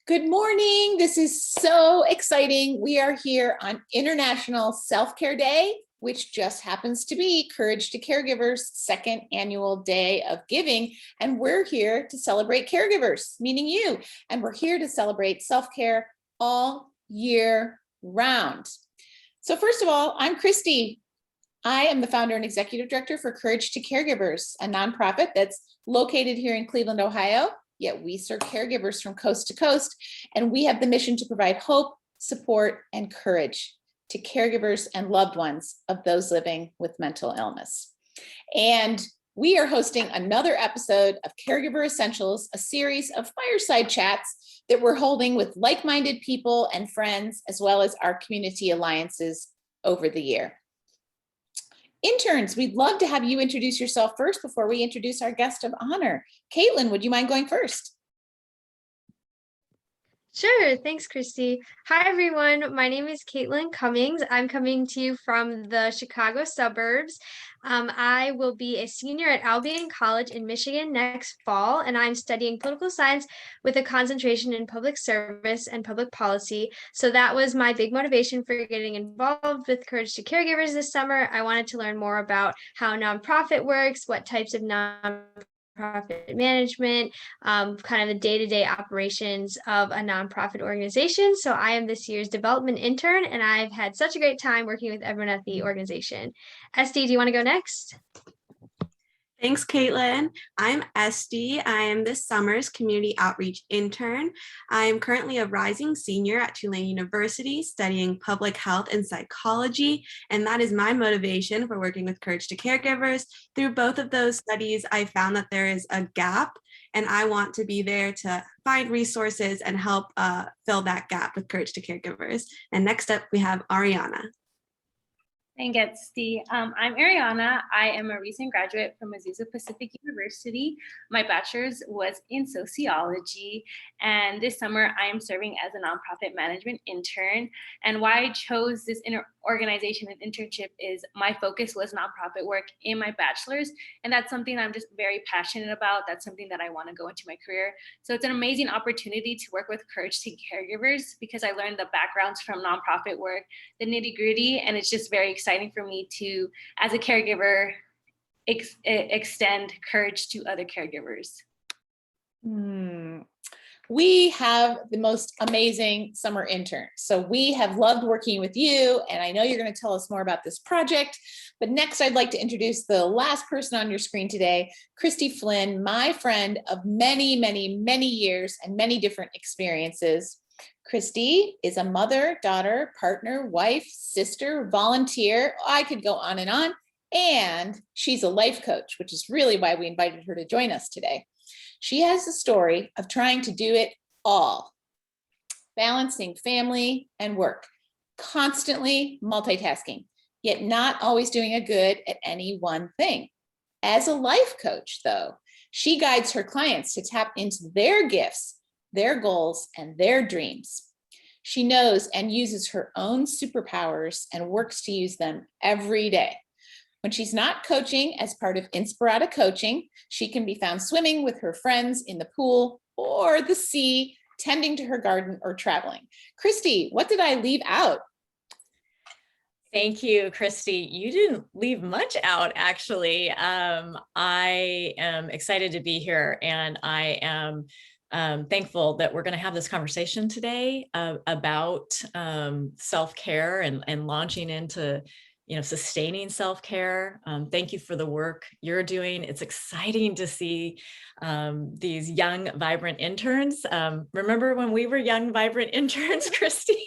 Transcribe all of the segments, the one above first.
Good morning. This is so exciting. We are here on International Self-Care Day, which just happens to be Courage to Caregivers' second annual day of giving. And we're here to celebrate caregivers, meaning you. And we're here to celebrate self-care all year round. So first of all, I'm Kristi. I am the founder and executive director for Courage to Caregivers, a nonprofit that's located here in Cleveland, Ohio. Yet we serve caregivers from coast to coast, and we have the mission to provide hope, support, and courage to caregivers and loved ones of those living with mental illness. And we are hosting another episode of Caregiver Essentials, a series of fireside chats that we're holding with like-minded people and friends, as well as our community alliances over the year. Interns, we'd love to have you introduce yourself first before we introduce our guest of honor. Caitlin, would you mind going first? Sure, thanks, Christy. Hi, everyone. My name is Caitlin Cummings. I'm coming to you from the Chicago suburbs. I will be a senior at Albion College in Michigan next fall, and I'm studying political science with a concentration in public service and public policy. So that was my big motivation for getting involved with Courage to Caregivers this summer. I wanted to learn more about how nonprofit works, what types of nonprofit management, kind of the day-to-day operations of a nonprofit organization. So I am this year's development intern, and I've had such a great time working with everyone at the organization. Estee, do you want to go next? Thanks, Caitlin. I'm Estee. I am this summer's community outreach intern. I am currently a rising senior at Tulane University studying public health and psychology, and that is my motivation for working with Courage to Caregivers. Through both of those studies, I found that there is a gap, and I want to be there to find resources and help fill that gap with Courage to Caregivers. And next up, we have Arianna. Thanks, Estee. I'm Arianna. I am a recent graduate from Azusa Pacific University. My bachelor's was in sociology, and this summer I am serving as a nonprofit management intern. And why I chose this organization and internship is my focus was nonprofit work in my bachelor's, and that's something I'm just very passionate about. That's something that I want to go into my career. So it's an amazing opportunity to work with Courage to Caregivers because I learned the backgrounds from nonprofit work, the nitty-gritty, and it's just very exciting for me to, as a caregiver, extend courage to other caregivers. We have the most amazing summer intern. So we have loved working with you, and I know you're going to tell us more about this project. But next, I'd like to introduce the last person on your screen today, Kristi Flynn, my friend of many, many, many years and many different experiences. Kristi is a mother, daughter, partner, wife, sister, volunteer. I could go on. And she's a life coach, which is really why we invited her to join us today. She has a story of trying to do it all, balancing family and work, constantly multitasking, yet not always doing a good at any one thing. As a life coach, though, she guides her clients to tap into their gifts, their goals, and their dreams. She knows and uses her own superpowers and works to use them every day. When she's not coaching as part of Inspirata coaching, she can be found swimming with her friends in the pool or the sea, tending to her garden or traveling. Kristi, what did I leave out? Thank you, Kristi. You didn't leave much out, actually. I am excited to be here, and I am thankful that we're going to have this conversation today about self-care and launching into sustaining self-care. Thank you for the work you're doing. It's exciting to see these young, vibrant interns. Remember when we were young, vibrant interns, Kristi?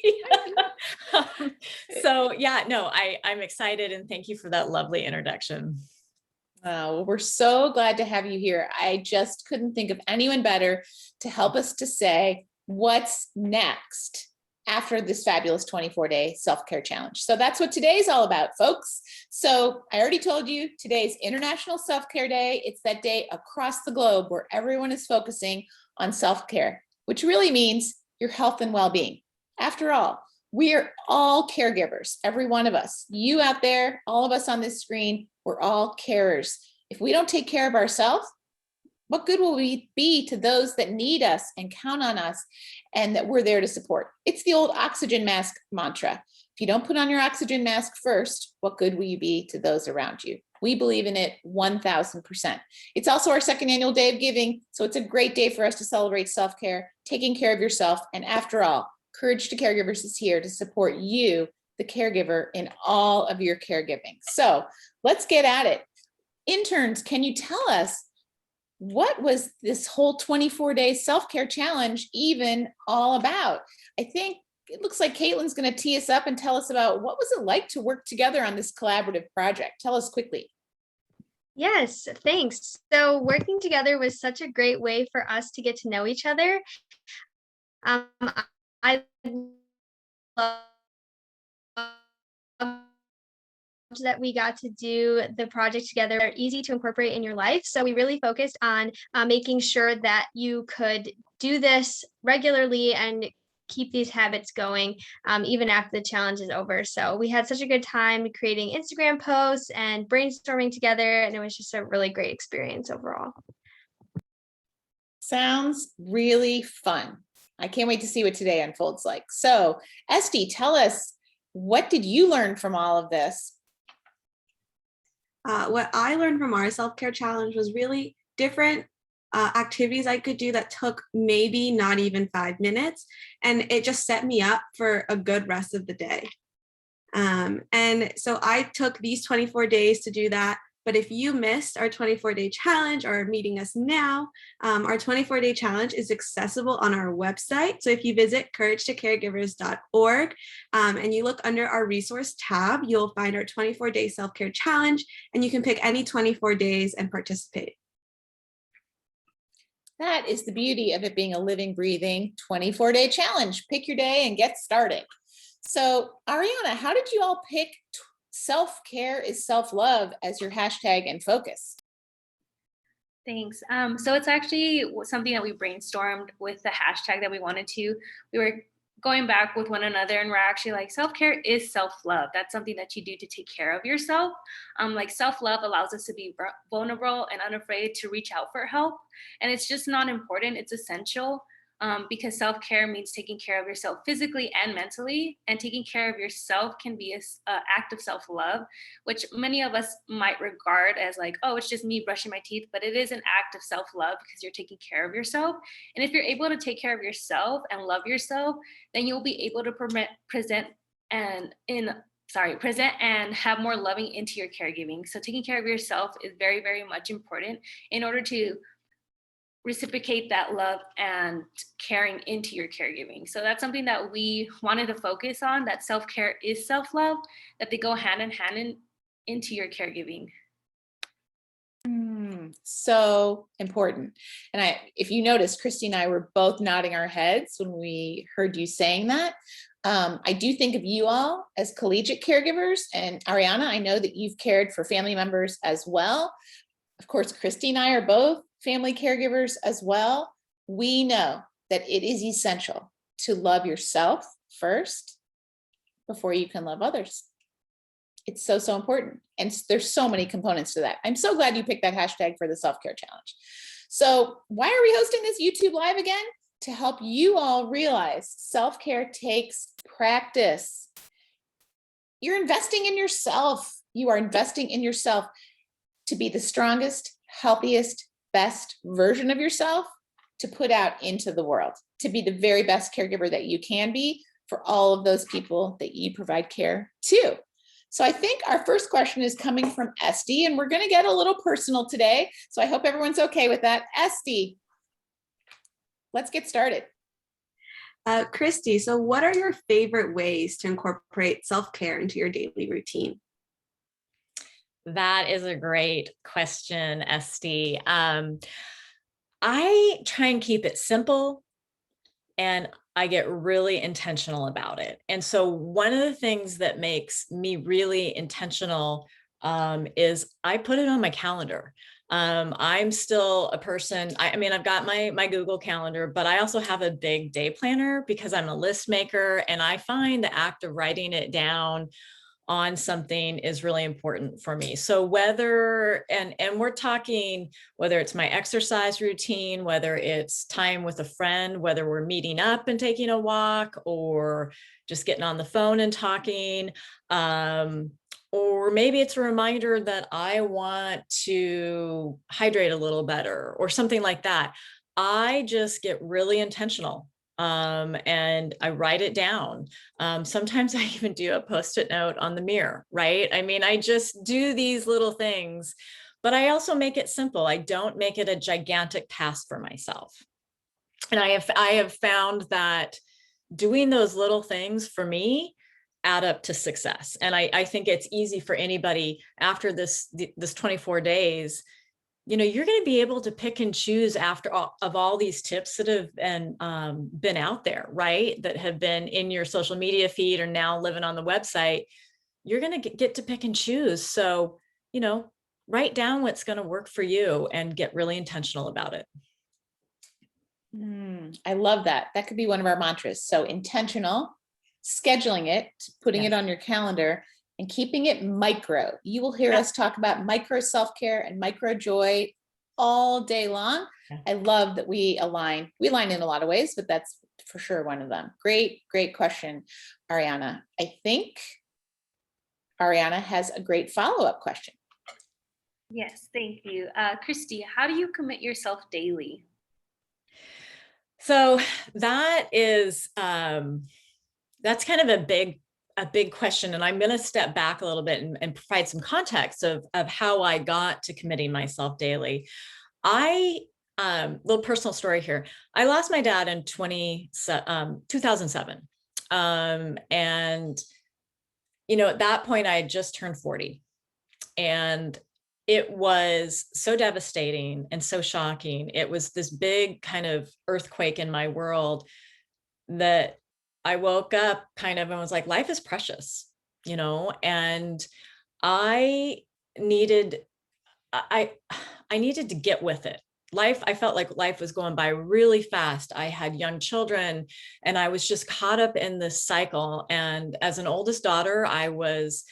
So yeah, no, I'm excited, and thank you for that lovely introduction. Well, we're so glad to have you here. I just couldn't think of anyone better to help us to say what's next after this fabulous 24-day self-care challenge. So that's what today's all about, folks. So I already told you today's International Self-Care Day. It's that day across the globe where everyone is focusing on self-care, which really means your health and well-being. After all, we are all caregivers, every one of us. You out there, all of us on this screen, we're all carers. If we don't take care of ourselves, What good will we be to those that need us and count on us and that we're there to support? It's the old oxygen mask mantra. If you don't put on your oxygen mask first, what good will you be to those around you? We believe in it 1000%. It's also our second annual day of giving. So it's a great day for us to celebrate self-care, taking care of yourself. And after all, Courage to Caregivers is here to support you, the caregiver, in all of your caregiving. So let's get at it. Interns, can you tell us, what was this whole 24-day self-care challenge even all about? I think it looks like Caitlin's going to tee us up and tell us about what was it like to work together on this collaborative project. Tell us quickly. Yes, thanks. So working together was such a great way for us to get to know each other. I love that we got to do the project together. They're easy to incorporate in your life. So we really focused on making sure that you could do this regularly and keep these habits going even after the challenge is over. So we had such a good time creating Instagram posts and brainstorming together, and it was just a really great experience overall. Sounds really fun. I can't wait to see what today unfolds like. So Estee, tell us, what did you learn from all of this? What I learned from our self-care challenge was really different activities I could do that took maybe not even 5 minutes. And it just set me up for a good rest of the day. And so I took these 24 days to do that. But if you missed our 24-day challenge or are meeting us now, our 24-day challenge is accessible on our website. So if you visit couragetocaregivers.org and you look under our resource tab, you'll find our 24-day self-care challenge, and you can pick any 24 days and participate. That is the beauty of it being a living, breathing 24-day challenge. Pick your day and get started. So Arianna, how did you all pick self-care is self-love as your hashtag and focus? Thanks. So it's actually something that we brainstormed with the hashtag that we wanted to. We were going back with one another, and we're actually like, self-care is self-love. That's something that you do to take care of yourself. Like self-love allows us to be vulnerable and unafraid to reach out for help. And it's just not important, it's essential. Because self-care means taking care of yourself physically and mentally, and taking care of yourself can be an act of self-love, which many of us might regard as like, oh, it's just me brushing my teeth, but it is an act of self-love because you're taking care of yourself. And if you're able to take care of yourself and love yourself, then you'll be able to present and have more loving into your caregiving. So taking care of yourself is very, very much important in order to reciprocate that love and caring into your caregiving. So that's something that we wanted to focus on, that self-care is self-love, that they go hand in hand into your caregiving. So important. And if you notice, Kristi and I were both nodding our heads when we heard you saying that. I do think of you all as collegiate caregivers, and Arianna, I know that you've cared for family members as well. Of course, Kristi and I are both family caregivers as well. We know that it is essential to love yourself first before you can love others. It's so, so important. And there's so many components to that. I'm so glad you picked that hashtag for the self-care challenge. So why are we hosting this YouTube Live again? To help you all realize self-care takes practice. You're investing in yourself. You are investing in yourself to be the strongest, healthiest, best version of yourself to put out into the world, to be the very best caregiver that you can be for all of those people that you provide care to. So I think our first question is coming from Estee, and we're going to get a little personal today. So I hope everyone's okay with that. Estee, let's get started. Kristi, so what are your favorite ways to incorporate self-care into your daily routine? That is a great question, Estee. I try and keep it simple, and I get really intentional about it. And so one of the things that makes me really intentional is I put it on my calendar. I'm still a person, I mean, I've got my Google Calendar, but I also have a big day planner because I'm a list maker, and I find the act of writing it down on something is really important for me. So whether, and we're talking, whether it's my exercise routine, whether it's time with a friend, whether we're meeting up and taking a walk, or just getting on the phone and talking, or maybe it's a reminder that I want to hydrate a little better or something like that. I just get really intentional. And I write it down. Sometimes I even do a Post-it note on the mirror, right? I mean, I just do these little things, but I also make it simple. I don't make it a gigantic task for myself. And I have found that doing those little things for me add up to success. And I think it's easy for anybody after this 24 days, you're going to be able to pick and choose after all these tips that have been out there, right? That have been in your social media feed or now living on the website. You're going to get to pick and choose. So, write down what's going to work for you and get really intentional about it. I love that. That could be one of our mantras. So intentional, scheduling it, putting it on your calendar, and keeping it micro. You will hear us talk about micro self-care and micro joy all day long. I love that we align. We align in a lot of ways, but that's for sure one of them. Great, great question, Arianna. I think Arianna has a great follow-up question. Yes, thank you. Kristi, how do you commit yourself daily? So that is, that's kind of a big question. And I'm going to step back a little bit and provide some context of how I got to committing myself daily. Little personal story here. I lost my dad in 2007. And, at that point I had just turned 40, and it was so devastating and so shocking. It was this big kind of earthquake in my world that I woke up kind of and was like, life is precious, and I needed to get with it. I felt like life was going by really fast. I had young children and I was just caught up in this cycle. And as an oldest daughter, I was,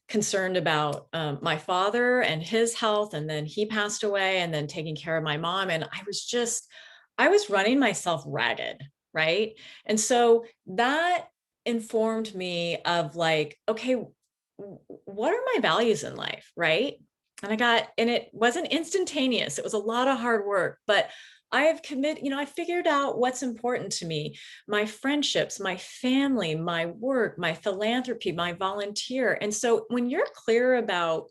concerned about my father and his health. And then he passed away, and then taking care of my mom. And I was running myself ragged. Right. And so that informed me of like, okay, what are my values in life? Right. And it wasn't instantaneous. It was a lot of hard work, but I have committed, I figured out what's important to me, my friendships, my family, my work, my philanthropy, my volunteer. And so when you're clear about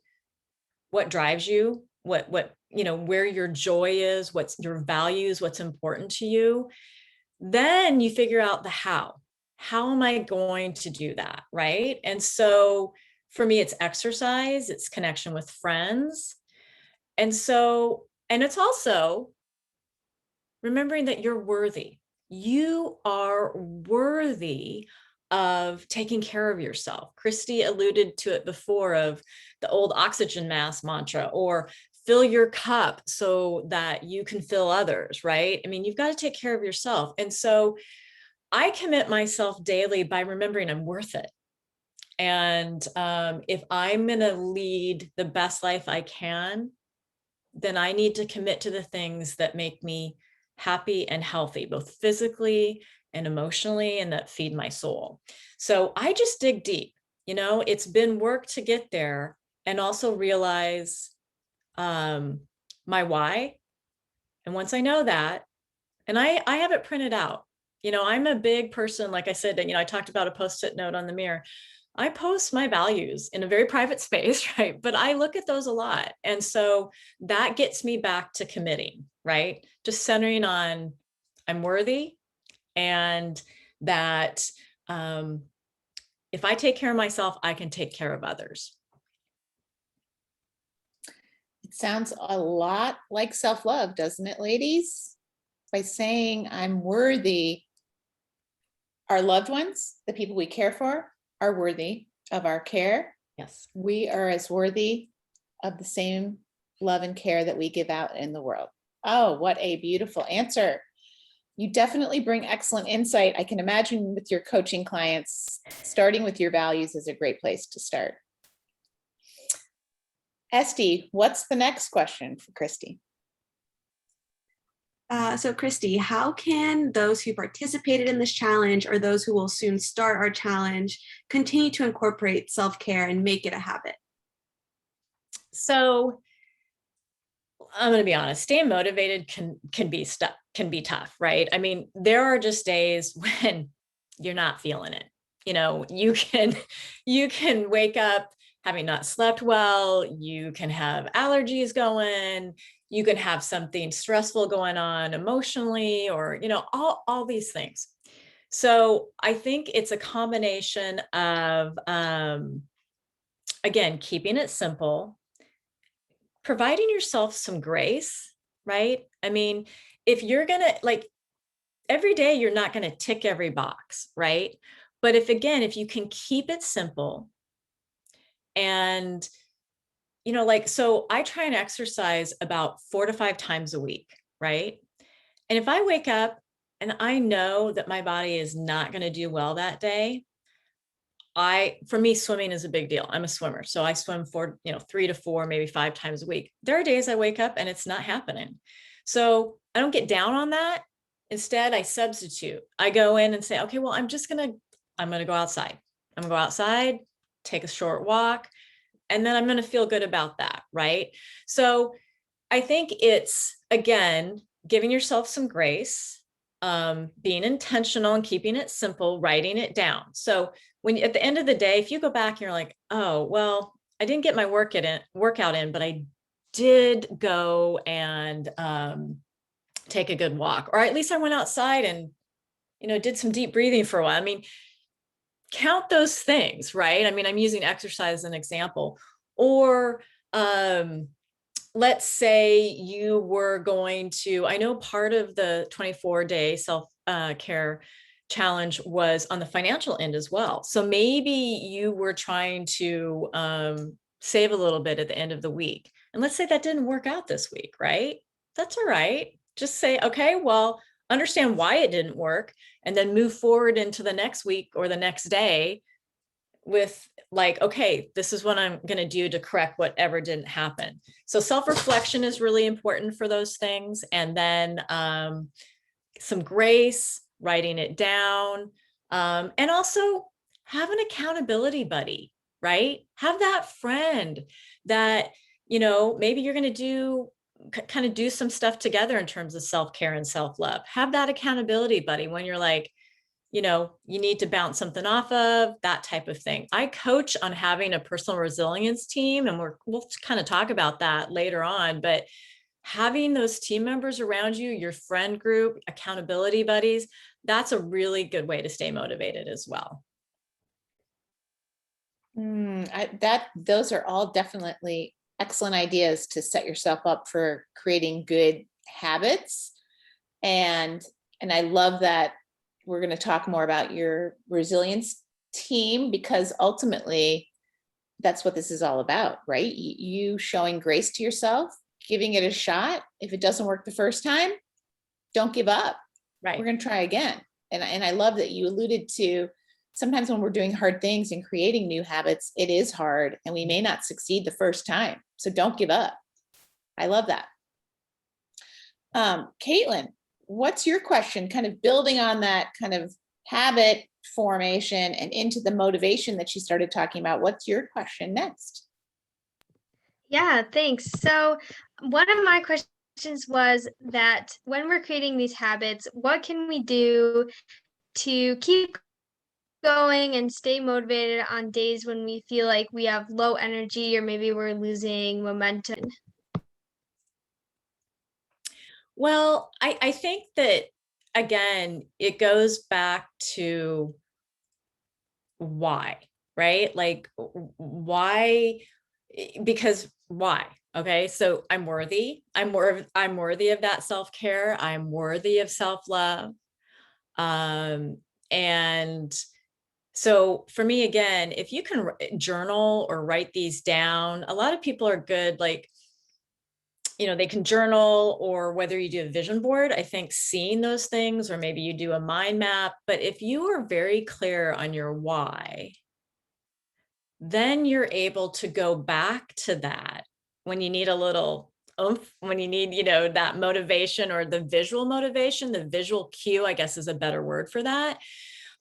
what drives you, what, where your joy is, what's your values, what's important to you, then you figure out the how am I going to do that? Right. And so for me, it's exercise, it's connection with friends. And it's also remembering that you're worthy. You are worthy of taking care of yourself. Kristi alluded to it before, of the old oxygen mask mantra, or fill your cup so that you can fill others, right? I mean, you've got to take care of yourself. And so I commit myself daily by remembering I'm worth it. And if I'm going to lead the best life I can, then I need to commit to the things that make me happy and healthy, both physically and emotionally, and that feed my soul. So I just dig deep. It's been work to get there, and also realize my why. And once I know that, and I have it printed out, I'm a big person, like I said, I talked about a Post-it note on the mirror. I post my values in a very private space, right? But I look at those a lot. And so that gets me back to committing, right? Just centering on I'm worthy, and that if I take care of myself, I can take care of others. It sounds a lot like self-love, doesn't it, ladies? By saying I'm worthy, our loved ones, the people we care for, are worthy of our care. Yes. We are as worthy of the same love and care that we give out in the world. Oh, what a beautiful answer. You definitely bring excellent insight. I can imagine with your coaching clients, starting with your values is a great place to start. Estee, what's the next question for Kristi? So Kristi, how can those who participated in this challenge or those who will soon start our challenge continue to incorporate self-care and make it a habit? So I'm going to be honest, staying motivated can be tough, right? I mean, there are just days when you're not feeling it. You know, you can wake up having not slept well, you can have allergies going, you can have something stressful going on emotionally, or, you know, all these things. So I think it's a combination of, again, keeping it simple, providing yourself some grace, right? I mean, if you're gonna, like, every day you're not going to tick every box, right? But if you can keep it simple and, you know, like, so I try and exercise about 4 to 5 times a week, right? And if I wake up and I know that my body is not going to do well that day, for me, swimming is a big deal. I'm a swimmer. So I swim 3 to 4, maybe 5 times a week. There are days I wake up and it's not happening. So I don't get down on that. Instead, I substitute. I go in and say, okay, well, I'm going to go outside. I'm going to go outside, take a short walk, and then I'm going to feel good about that. Right. So I think it's, again, giving yourself some grace, being intentional and keeping it simple, writing it down. So when at the end of the day, if you go back and you're like, oh, well, I didn't get my workout in, but I did go and take a good walk, or at least I went outside and, you know, did some deep breathing for a while. I mean, count those things, right? I mean, I'm using exercise as an example. Or let's say you were going to, I know part of the 24-day self-care challenge was on the financial end as well. So maybe you were trying to save a little bit at the end of the week. And let's say that didn't work out this week, right? That's all right. Just say, okay, well, understand why it didn't work, and then move forward into the next week or the next day with, like, okay, this is what I'm going to do to correct whatever didn't happen. So self-reflection is really important for those things. And then some grace, writing it down, and also have an accountability buddy, right? Have that friend that, you know, maybe you're going to kind of do some stuff together in terms of self-care and self-love. Have that accountability buddy when you're like, you know, you need to bounce something off of, that type of thing. I coach on having a personal resilience team, and we'll kind of talk about that later on, but having those team members around you, your friend group, accountability buddies, that's a really good way to stay motivated as well. Those are all definitely excellent ideas to set yourself up for creating good habits. And I love that we're going to talk more about your resilience team, because ultimately that's what this is all about, right? You showing grace to yourself, giving it a shot. If it doesn't work the first time, don't give up. Right. We're going to try again. And I love that you alluded to, sometimes when we're doing hard things and creating new habits, it is hard and we may not succeed the first time. So don't give up. I love that. Caitlin, what's your question? Kind of building on that kind of habit formation and into the motivation that you started talking about. What's your question next? Yeah, thanks. So one of my questions was that when we're creating these habits, what can we do to keep going and stay motivated on days when we feel like we have low energy or maybe we're losing momentum? Well, I think that, again, it goes back to why, right? Like, why? Because why? Okay, so I'm worthy. I'm worthy of that self-care. I'm worthy of self-love. And so for me, again, if you can journal or write these down, a lot of people are good. Like, they can journal, or whether you do a vision board, I think seeing those things, or maybe you do a mind map. But if you are very clear on your why, then you're able to go back to that when you need a little oomph, when you need, that motivation, or the visual motivation, the visual cue, I guess is a better word for that.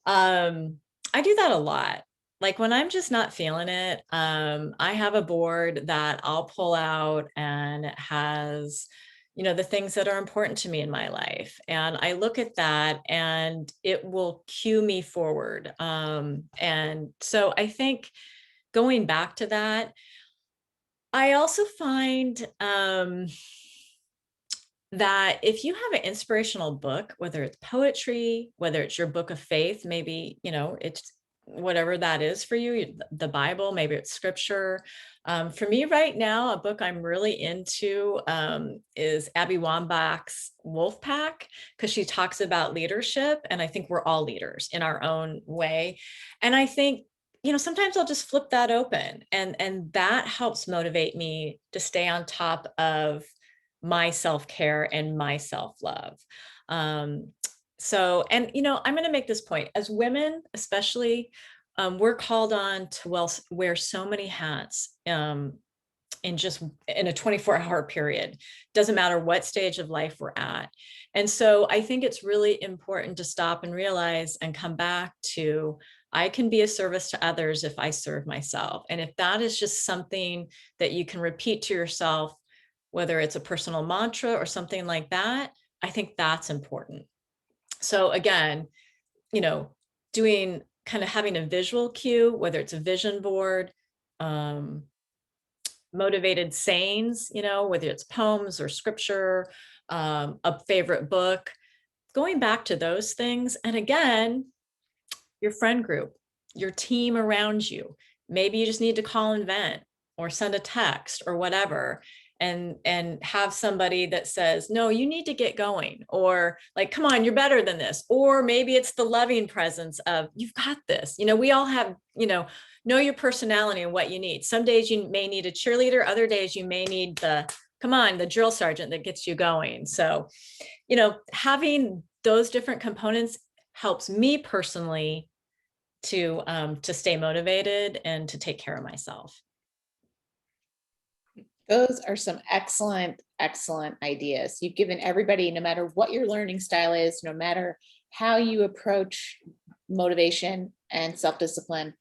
I do that a lot. Like when I'm just not feeling it, I have a board that I'll pull out, and it has, the things that are important to me in my life. And I look at that, and it will cue me forward. And so I think going back to that, I also find that if you have an inspirational book, whether it's poetry, whether it's your book of faith, maybe, it's whatever that is for you, the Bible, maybe it's scripture. For me right now, a book I'm really into is Abby Wambach's Wolf Pack, because she talks about leadership. And I think we're all leaders in our own way. And I think, sometimes I'll just flip that open, and that helps motivate me to stay on top of my self-care and my self-love. So, and, I'm going to make this point. As women, especially, we're called on to wear so many hats in a 24-hour period. Doesn't matter what stage of life we're at. And so I think it's really important to stop and realize and come back to, I can be a service to others if I serve myself. And if that is just something that you can repeat to yourself, whether it's a personal mantra or something like that, I think that's important. So again, doing kind of having a visual cue, whether it's a vision board, motivated sayings, whether it's poems or scripture, a favorite book, going back to those things. And again, your friend group, your team around you, maybe you just need to call and vent, or send a text or whatever, and have somebody that says, no, you need to get going, or like, come on, you're better than this. Or maybe it's the loving presence of, you've got this. We all have, know your personality and what you need. Some days you may need a cheerleader, other days you may need the drill sergeant that gets you going. So, having those different components helps me personally to stay motivated and to take care of myself. Those are some excellent, excellent ideas. You've given everybody, no matter what your learning style is, no matter how you approach motivation and self-discipline,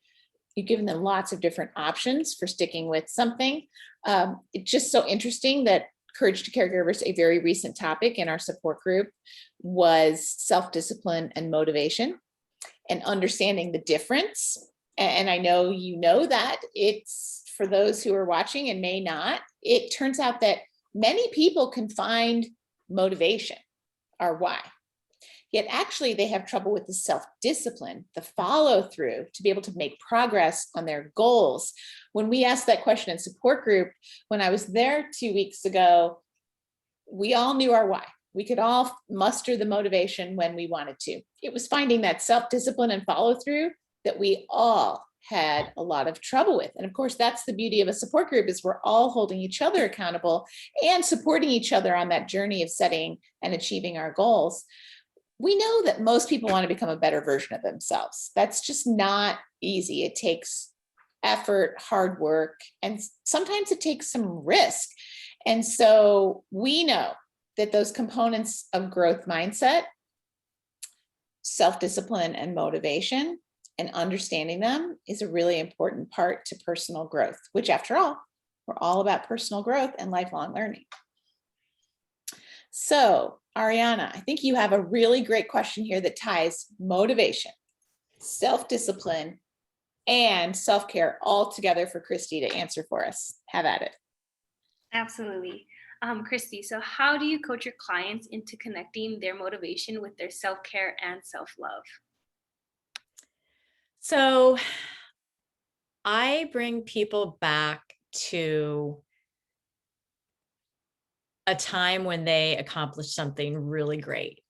you've given them lots of different options for sticking with something. It's just so interesting that Courage to Caregivers, a very recent topic in our support group, was self-discipline and motivation, and understanding the difference. And I know that it's, for those who are watching and may not, it turns out that many people can find motivation or why. Yet actually they have trouble with the self-discipline, the follow through to be able to make progress on their goals. When we asked that question in support group, when I was there 2 weeks ago, we all knew our why. We could all muster the motivation when we wanted to. It was finding that self-discipline and follow through that we all had a lot of trouble with. And of course, that's the beauty of a support group, is we're all holding each other accountable and supporting each other on that journey of setting and achieving our goals. We know that most people want to become a better version of themselves. That's just not easy. It takes effort, hard work, and sometimes it takes some risk. And so we know that those components of growth mindset, self-discipline and motivation, and understanding them is a really important part to personal growth, which after all, we're all about personal growth and lifelong learning. So Arianna, I think you have a really great question here that ties motivation, self-discipline, and self-care all together for Kristi to answer for us. Have at it. Absolutely. Kristi, so how do you coach your clients into connecting their motivation with their self-care and self-love? So I bring people back to a time when they accomplished something really great,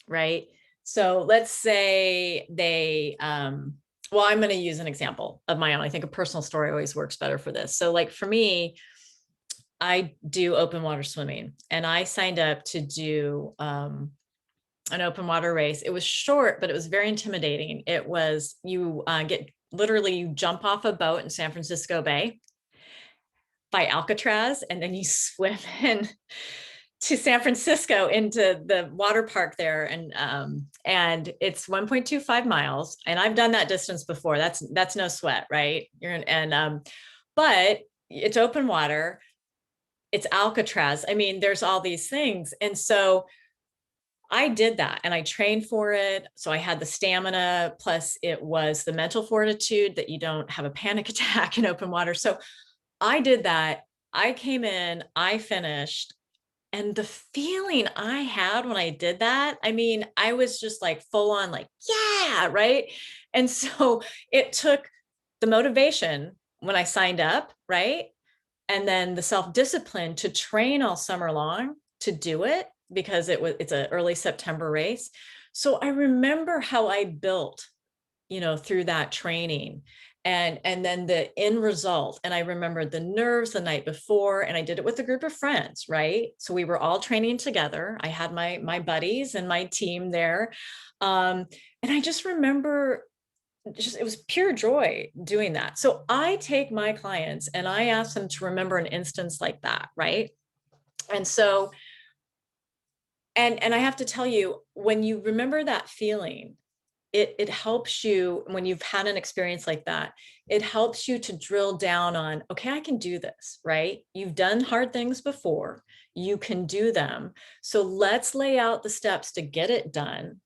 right? So let's say they, well, I'm going to use an example of my own. I think a personal story always works better for this. So like for me, I do open water swimming, and I signed up to do an open water race. It was short, but it was very intimidating. It was, you you jump off a boat in San Francisco Bay by Alcatraz, and then you swim in to San Francisco into the water park there. And it's 1.25 miles. And I've done that distance before. That's no sweat, right? But it's open water. It's Alcatraz. I mean, there's all these things. And so I did that and I trained for it. So I had the stamina, plus it was the mental fortitude that you don't have a panic attack in open water. So I did that. I came in, I finished, and the feeling I had when I did that, I mean, I was just like full on, like, yeah, right. And so it took the motivation when I signed up, right? And then the self-discipline to train all summer long to do it, because it's an early September race. So I remember how I built, through that training, and then the end result. And I remember the nerves the night before, and I did it with a group of friends, right? So we were all training together. I had my buddies and my team there. And I just remember it was pure joy doing that. So I take my clients and I ask them to remember an instance like that, right? And so, and I have to tell you, when you remember that feeling, it helps you, when you've had an experience like that, it helps you to drill down on, okay, I can do this, right? You've done hard things before, you can do them. So let's lay out the steps to get it done.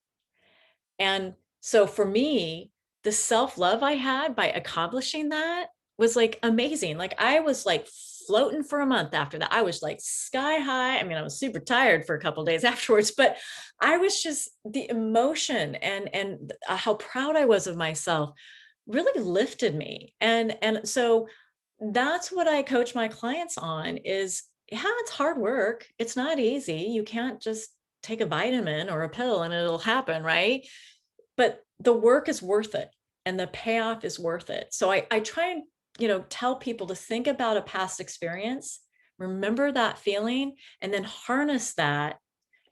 And so for me, the self-love I had by accomplishing that was like amazing. Like I was like floating for a month after that. I was like sky high. I mean, I was super tired for a couple of days afterwards, but I was just, the emotion and how proud I was of myself really lifted me. And so that's what I coach my clients on is, yeah, it's hard work. It's not easy. You can't just take a vitamin or a pill and it'll happen, right? But the work is worth it and the payoff is worth it. So I try and, tell people to think about a past experience, remember that feeling, and then harness that.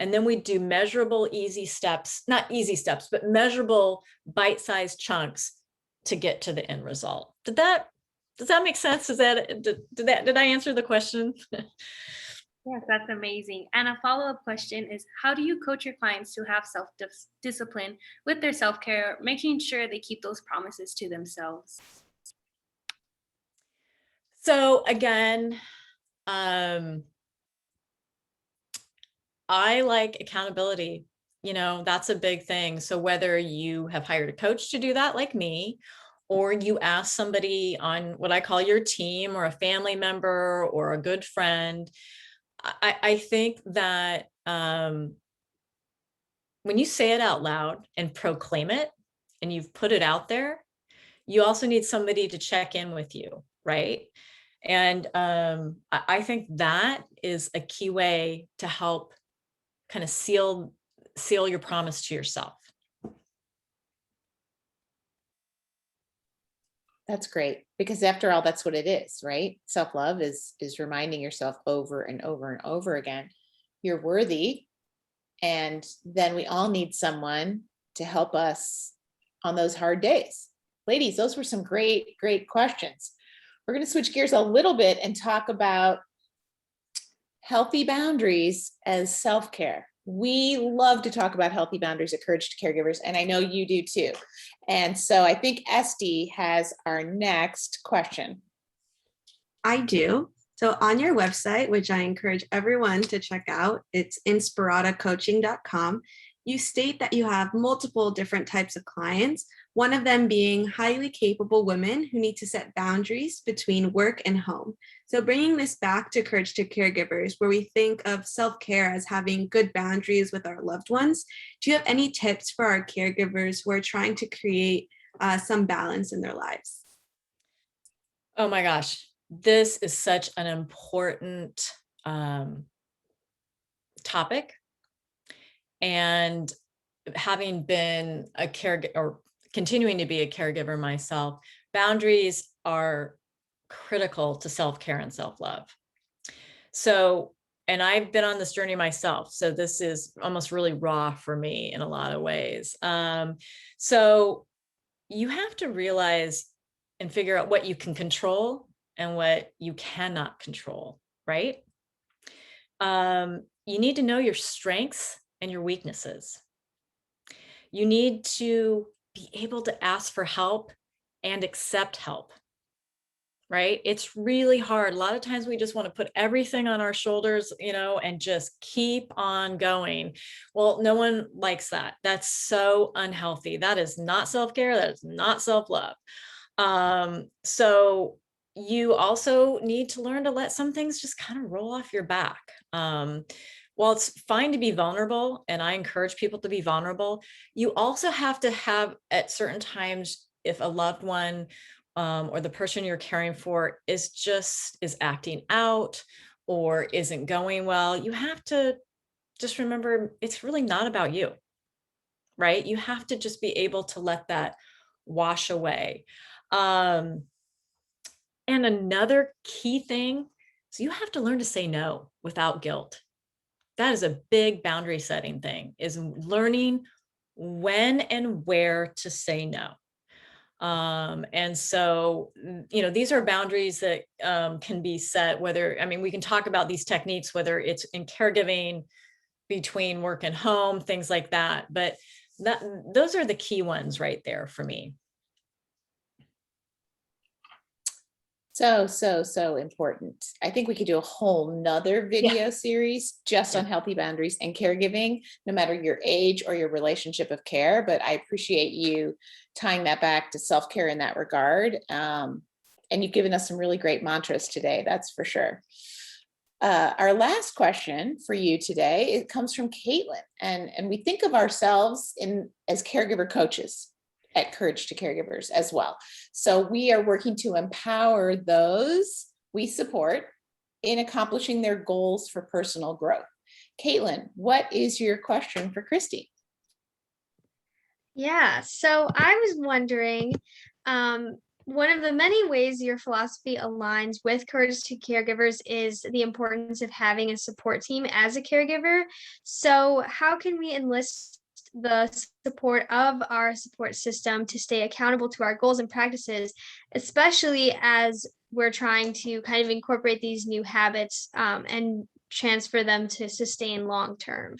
And then we do measurable, easy steps, not easy steps, but measurable bite-sized chunks to get to the end result. Does that make sense? Did I answer the question? Yes, that's amazing. And a follow-up question is, how do you coach your clients to have self-discipline with their self-care, making sure they keep those promises to themselves? So again, I like accountability. That's a big thing. So whether you have hired a coach to do that, like me, or you ask somebody on what I call your team, or a family member or a good friend, I think that when you say it out loud and proclaim it and you've put it out there, you also need somebody to check in with you, right? And I think that is a key way to help kind of seal your promise to yourself. That's great, because after all, that's what it is, right? Self-love is reminding yourself over and over and over again, you're worthy. And then we all need someone to help us on those hard days. Ladies, those were some great questions. We're going to switch gears a little bit and talk about healthy boundaries as self-care. We love to talk about healthy boundaries at Courage to Caregivers, and I know you do too. And so I think Estee has our next question. I do. So on your website, which I encourage everyone to check out, it's inspiratacoaching.com. You state that you have multiple different types of clients, one of them being highly capable women who need to set boundaries between work and home. So bringing this back to Courage to Caregivers, where we think of self-care as having good boundaries with our loved ones, do you have any tips for our caregivers who are trying to create some balance in their lives? Oh my gosh, this is such an important topic. And having been a caregiver, or continuing to be a caregiver myself, boundaries are critical to self-care and self-love. So, and I've been on this journey myself. So this is almost really raw for me in a lot of ways. So you have to realize and figure out what you can control and what you cannot control, right? You need to know your strengths and your weaknesses. You need to be able to ask for help and accept help, right? It's really hard. A lot of times we just want to put everything on our shoulders, and just keep on going. Well, no one likes that. That's so unhealthy. That is not self-care. That is not self-love. So you also need to learn to let some things just kind of roll off your back. While it's fine to be vulnerable, and I encourage people to be vulnerable, you also have to have at certain times, if a loved one or the person you're caring for is acting out or isn't going well, you have to just remember it's really not about you, right? You have to just be able to let that wash away. And another key thing is you have to learn to say no without guilt. That is a big boundary setting thing, is learning when and where to say no. And so, these are boundaries that can be set, we can talk about these techniques, whether it's in caregiving, between work and home, things like that. But those are the key ones right there for me. So important. I think we could do a whole nother video series just on healthy boundaries and caregiving, no matter your age or your relationship of care. But I appreciate you tying that back to self-care in that regard. And you've given us some really great mantras today, that's for sure. Our last question for you today, it comes from Caitlin, and we think of ourselves as caregiver coaches at Courage to Caregivers as well. So we are working to empower those we support in accomplishing their goals for personal growth. Caitlin, what is your question for Kristi? Yeah, so I was wondering, one of the many ways your philosophy aligns with Courage to Caregivers is the importance of having a support team as a caregiver. So how can we enlist the support of our support system to stay accountable to our goals and practices, especially as we're trying to kind of incorporate these new habits and transfer them to sustain long term?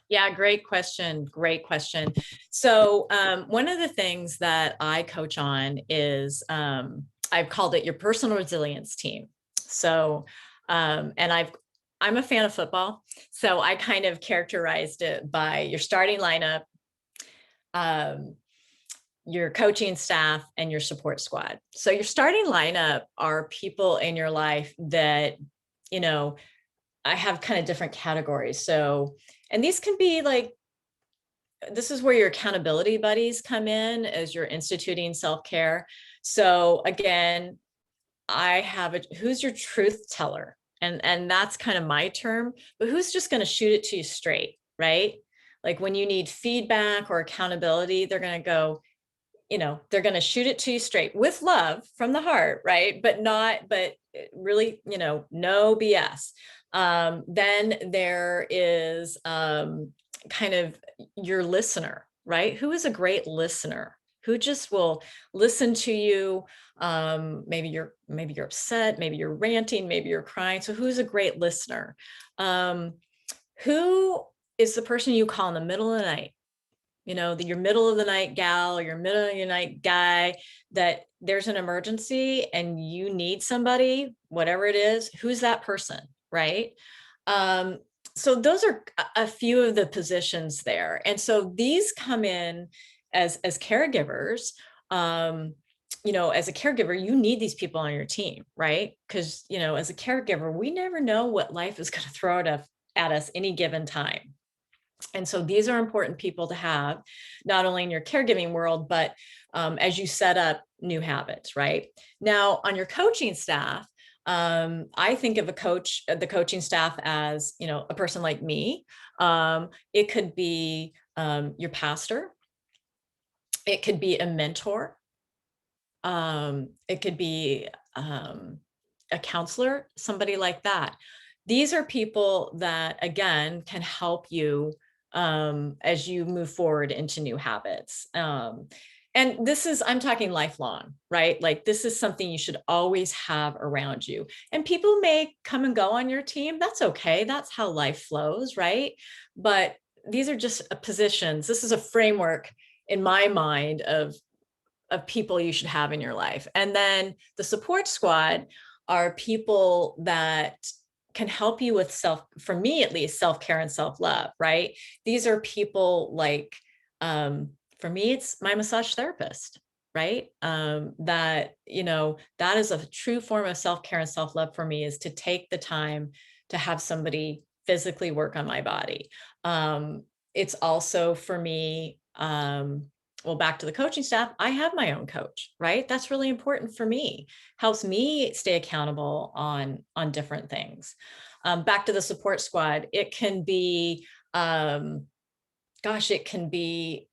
Yeah, great question. Great question. So one of the things that I coach on is I've called it your personal resilience team. So, I'm a fan of football. So I kind of characterized it by your starting lineup, your coaching staff, and your support squad. So your starting lineup are people in your life that, I have kind of different categories. So, and these can be this is where your accountability buddies come in as you're instituting self-care. So again, I have who's your truth teller? And that's kind of my term, but who's just going to shoot it to you straight, right? Like when you need feedback or accountability, they're going to go, they're going to shoot it to you straight with love from the heart, right? But really, no BS. Then there is kind of your listener, right? Who is a great listener? Who just will listen to you? Maybe you're upset, maybe you're ranting, maybe you're crying. So who's a great listener? Who is the person you call in the middle of the night? Your middle of the night gal or your middle of the night guy, that there's an emergency and you need somebody, whatever it is, who's that person, right? So those are a few of the positions there. And so these come in as caregivers. As a caregiver, you need these people on your team, right? Because, as a caregiver, we never know what life is going to throw at us any given time. And so these are important people to have, not only in your caregiving world, but as you set up new habits, right? Now, on your coaching staff, I think of the coaching staff as, a person like me. It could be your pastor. It could be a mentor. It could be a a counselor, somebody like that. These are people that, again, can help you as you move forward into new habits. And this is, I'm talking lifelong, right? Like this is something you should always have around you. And people may come and go on your team. That's okay. That's how life flows, right? But these are just positions. This is a framework in my mind of people you should have in your life. And then the support squad are people that can help you with for me at least, self-care and self-love, right? These are people like, for me, it's my massage therapist, right? That, that is a true form of self-care and self-love for me, is to take the time to have somebody physically work on my body. It's also for me, well, back to the coaching staff, I have my own coach, right? That's really important for me. Helps me stay accountable on different things. Back to the support squad, it can be, it can be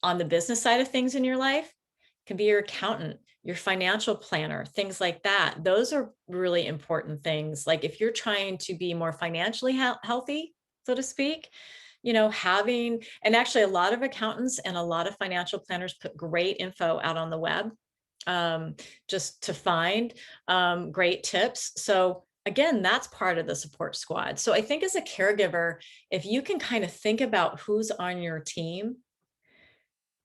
on the business side of things in your life. It can be your accountant, your financial planner, things like that. Those are really important things. Like if you're trying to be more financially healthy, so to speak, having, and actually a lot of accountants and a lot of financial planners put great info out on the web, just to find great tips. So again, that's part of the support squad. So I think as a caregiver, if you can kind of think about who's on your team,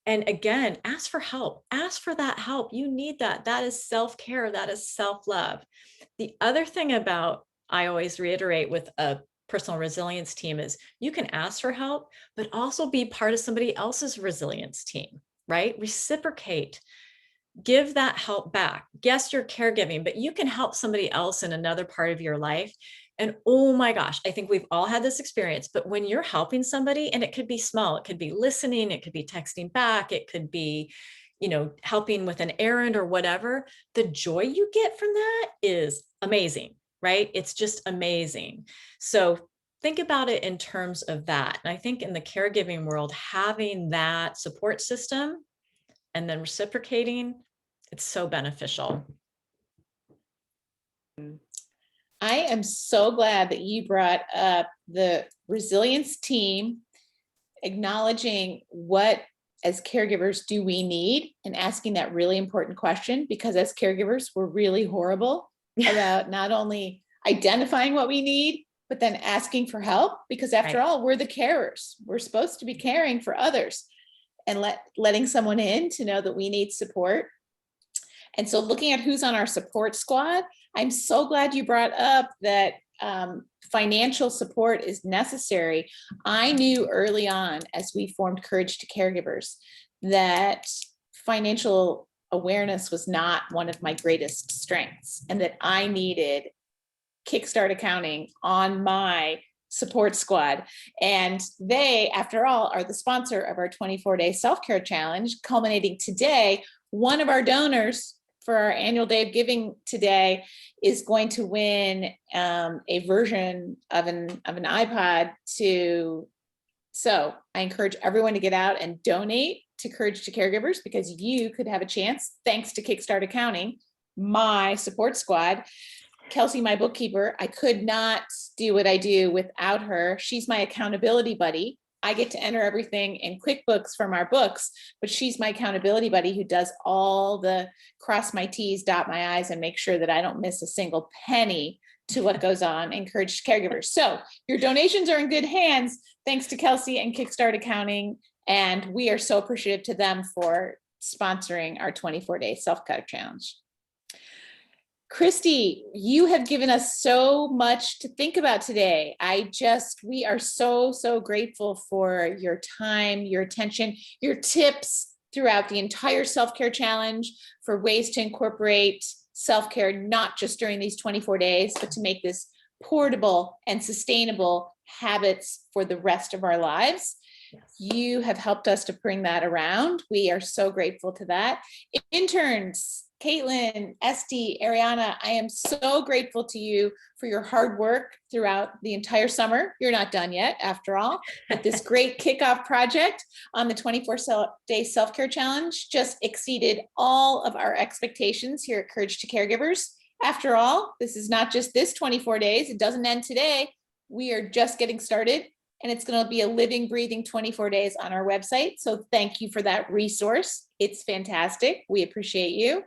and again, ask for help, ask for that help. You need that. That is self-care. That is self-love. The other thing about, I always reiterate with a personal resilience team, is you can ask for help, but also be part of somebody else's resilience team, right? Reciprocate, give that help back. Yes, you're caregiving, but you can help somebody else in another part of your life. And oh my gosh, I think we've all had this experience, but when you're helping somebody, and it could be small, it could be listening, it could be texting back, it could be, helping with an errand or whatever, the joy you get from that is amazing, right? It's just amazing. So think about it in terms of that. And I think in the caregiving world, having that support system and then reciprocating, it's so beneficial. I am so glad that you brought up the resilience team, acknowledging what as caregivers do we need, and asking that really important question, because as caregivers, we're really horrible about not only identifying what we need, but then asking for help, because after all, we're the carers. We're supposed to be caring for others, and letting someone in to know that we need support. And so looking at who's on our support squad, I'm so glad you brought up that financial support is necessary. I knew early on, as we formed Courage to Caregivers, that financial awareness was not one of my greatest strengths, and that I needed Kickstart Accounting on my support squad. And they, after all, are the sponsor of our 24-day self-care challenge, culminating today. One of our donors for our annual day of giving today is going to win a version of an iPod to. So I encourage everyone to get out and donate to Courage to Caregivers, because you could have a chance, thanks to Kickstart Accounting, my support squad. Kelsey, my bookkeeper, I could not do what I do without her. She's my accountability buddy. I get to enter everything in QuickBooks from our books, but she's my accountability buddy who does all the cross my T's, dot my I's, and make sure that I don't miss a single penny to what goes on in Courage to Caregivers. So your donations are in good hands, thanks to Kelsey and Kickstart Accounting. And we are so appreciative to them for sponsoring our 24-day self-care challenge. Kristi, you have given us so much to think about today. We are so grateful for your time, your attention, your tips throughout the entire self-care challenge for ways to incorporate self-care, not just during these 24 days, but to make this portable and sustainable habits for the rest of our lives. Yes. You have helped us to bring that around. We are so grateful to that. Interns, Caitlin, Estee, Arianna, I am so grateful to you for your hard work throughout the entire summer. You're not done yet, after all, but this great kickoff project on the 24-day self-care challenge just exceeded all of our expectations here at Courage to Caregivers. After all, this is not just this 24 days. It doesn't end today. We are just getting started, and it's going to be a living, breathing 24 days on our website. So thank you for that resource. It's fantastic. We appreciate you.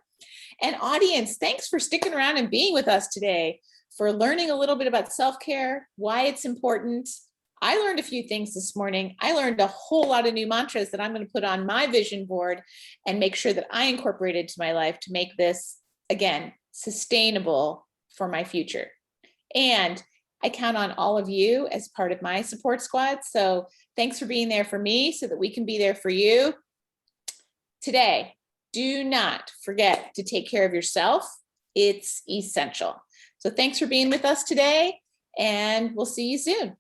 And audience, thanks for sticking around and being with us today, for learning a little bit about self-care, why it's important. I learned a few things this morning. I learned a whole lot of new mantras that I'm going to put on my vision board and make sure that I incorporate into my life to make this, again, sustainable for my future. And I count on all of you as part of my support squad. So thanks for being there for me so that we can be there for you. Today, do not forget to take care of yourself. It's essential. So thanks for being with us today, and we'll see you soon.